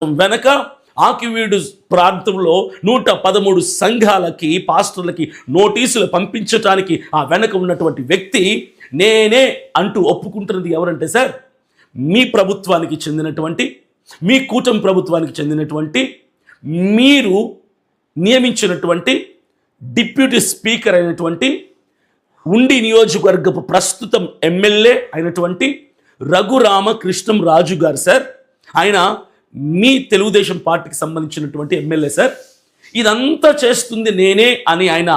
వెనక ఆకివీడు ప్రాంతంలో 113 సంఘాలకి పాస్టర్లకి నోటీసులు పంపించటానికి ఆ వెనక ఉన్నటువంటి వ్యక్తి నేనే అంటూ ఒప్పుకుంటున్నది ఎవరంటే సార్, మీ ప్రభుత్వానికి చెందినటువంటి, మీ కూటమి ప్రభుత్వానికి చెందినటువంటి, మీరు నియమించినటువంటి డిప్యూటీ స్పీకర్ అయినటువంటి ఉండి నియోజకవర్గపు ప్రస్తుతం ఎమ్మెల్యే అయినటువంటి రఘురామకృష్ణం రాజు గారు సార్. ఆయన మీ తెలుగుదేశం పార్టీకి సంబంధించినటువంటి ఎమ్మెల్యే సార్. ఇదంతా చేస్తుంది నేనే అని ఆయన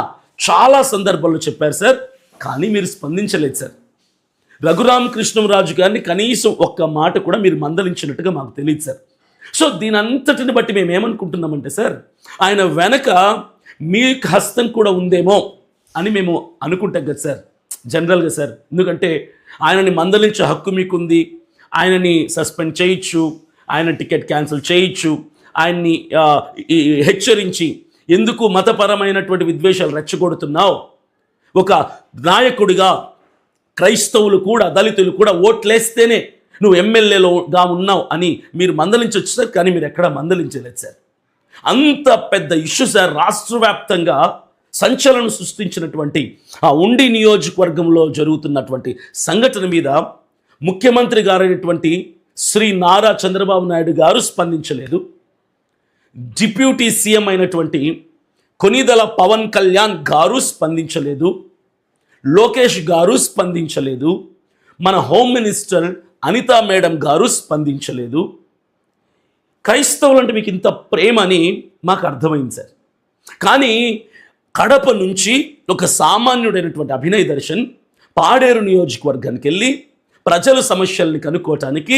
చాలా సందర్భాల్లో చెప్పారు సార్. కానీ మీరు స్పందించలేదు సార్. రఘురామకృష్ణంరాజు గారిని కనీసం ఒక్క మాట కూడా మీరు మందలించినట్టుగా మాకు తెలియదు సార్. సో దీని అంతటిని బట్టి మేము ఏమనుకుంటున్నామంటే సార్, ఆయన వెనక మీ హస్తం కూడా ఉందేమో అని మేము అనుకుంటాం కదా సార్, జనరల్గా సార్. ఎందుకంటే ఆయనని మందలించే హక్కు మీకుంది, ఆయనని సస్పెండ్ చేయొచ్చు, ఆయన టికెట్ క్యాన్సిల్ చేయొచ్చు, ఆయన్ని హెచ్చరించి ఎందుకు మతపరమైనటువంటి విద్వేషాలు రెచ్చగొడుతున్నావు, ఒక నాయకుడిగా క్రైస్తవులు కూడా దళితులు కూడా ఓట్లేస్తేనే నువ్వు ఎమ్మెల్యేలోగా ఉన్నావు అని మీరు మందలించవచ్చు సార్. కానీ మీరు ఎక్కడా మందలించలేదు సార్. అంత పెద్ద ఇష్యూ సార్, రాష్ట్ర వ్యాప్తంగా సంచలనం సృష్టించినటువంటి ఆ ఉండి నియోజకవర్గంలో జరుగుతున్నటువంటి సంఘటన మీద ముఖ్యమంత్రి గారైనటువంటి శ్రీ నారా చంద్రబాబు నాయుడు గారు స్పందించలేదు. డిప్యూటీ సీఎం అయినటువంటి కొనిదల పవన్ కళ్యాణ్ గారు స్పందించలేదు. లోకేష్ గారు స్పందించలేదు. మన హోమ్ మినిస్టర్ అనితా మేడం గారు స్పందించలేదు. క్రైస్తవులు అంటే మీకు ఇంత ప్రేమ అని మాకు అర్థమైంది సార్. కానీ కడప నుంచి ఒక సామాన్యుడైనటువంటి అభినయ్ దర్శన్ పాడేరు నియోజకవర్గానికి వెళ్ళి ప్రజల సమస్యల్ని కనుక్కోవటానికి,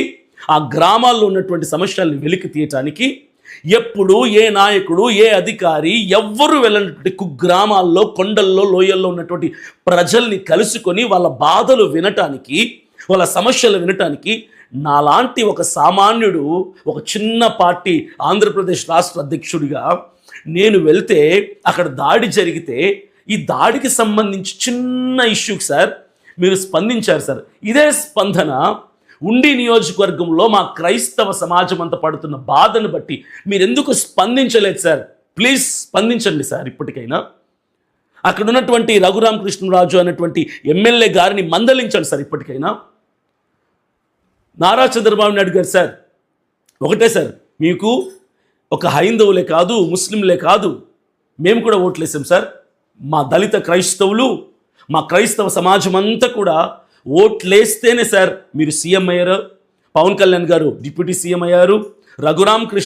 ఆ గ్రామాల్లో ఉన్నటువంటి సమస్యల్ని వెలికి తీయటానికి ఎప్పుడు ఏ నాయకుడు, ఏ అధికారి ఎవ్వరు వెళ్ళినటువంటి కుగ్రామాల్లో, కొండల్లో, లోయల్లో ఉన్నటువంటి ప్రజల్ని కలుసుకొని వాళ్ళ బాధలు వినటానికి, వాళ్ళ సమస్యలు వినటానికి నాలాంటి ఒక సామాన్యుడు, ఒక చిన్న పార్టీ ఆంధ్రప్రదేశ్ రాష్ట్ర అధ్యక్షుడిగా నేను వెళ్తే అక్కడ దాడి జరిగితే ఈ దాడికి సంబంధించి చిన్న ఇష్యూకి సార్ మీరు స్పందించారు సార్. ఇదే స్పందన ఉండి నియోజకవర్గంలో మా క్రైస్తవ సమాజం అంతా పడుతున్న బాధను బట్టి మీరు ఎందుకు స్పందించలేదు సార్? Please స్పందించండి sir. ఇప్పటికైనా అక్కడ ఉన్నటువంటి రఘురామకృష్ణరాజు అనేటువంటి ఎమ్మెల్యే గారిని మందలించండి సార్. ఇప్పటికైనా నారా చంద్రబాబు నాయుడు గారు సార్, ఒకటే సార్, మీకు ఒక హైందవులే కాదు, ముస్లింలే కాదు, మేము కూడా ఓట్లేసాం సార్. మా దళిత క్రైస్తవులు, మా క్రైస్తవ సమాజం అంతా కూడా ఓట్లేస్తేనే సార్ మీరు సీఎం అయ్యారు. పవన్ కళ్యాణ్ గారు డిప్యూటీ సీఎం అయ్యారు. రఘురామకృష్ణ